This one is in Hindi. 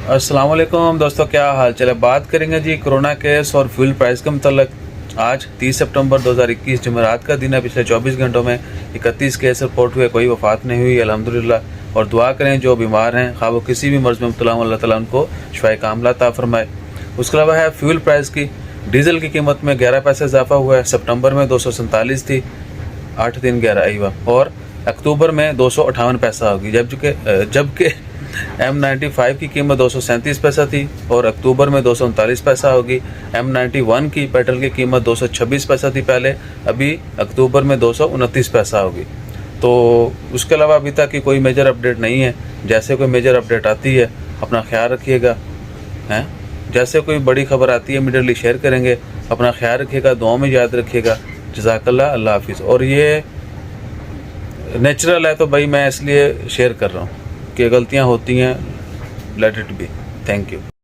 अस्सलाम वालेकुम दोस्तों, क्या हाल चाल है। बात करेंगे जी कोरोना केस और फ्यूल प्राइस के मतलब। आज 30 सितंबर 2021 जुमेरात का दिन है। पिछले 24 घंटों में 31 केस रिपोर्ट हुए, कोई वफात नहीं हुई अल्हम्दुलिल्लाह। और दुआ करें जो बीमार हैं, खा वो किसी भी मर्ज़ में मुब्तला हों, अल्लाह ताला उनको शिफाए कामिला अता फरमाए। उसके अलावा है फ्यूल प्राइस की। डीज़ल की कीमत में 11 पैसे इजाफा हुआ है। सितंबर में 247 थी, 8 दिन 11 आईवा, और अक्टूबर में 258 पैसा होगी। जबकि M95 की कीमत 237 पैसा थी और अक्टूबर में 239 पैसा होगी। M91 की पेट्रोल की कीमत 226 पैसा थी पहले, अभी अक्टूबर में 229 पैसा होगी। तो उसके अलावा अभी तक की कोई मेजर अपडेट नहीं है। जैसे कोई मेजर अपडेट आती है अपना ख्याल रखिएगा, हैं। जैसे कोई बड़ी खबर आती है इमीडिएटली शेयर करेंगे। अपना ख्याल रखिएगा, दुआओं में याद रखिएगा। जज़ाकल्लाह, अल्लाह हाफिज़। और ये नेचुरल है तो भाई मैं इसलिए शेयर कर रहा हूँ कि गलतियाँ होती हैं, let it be. Thank you.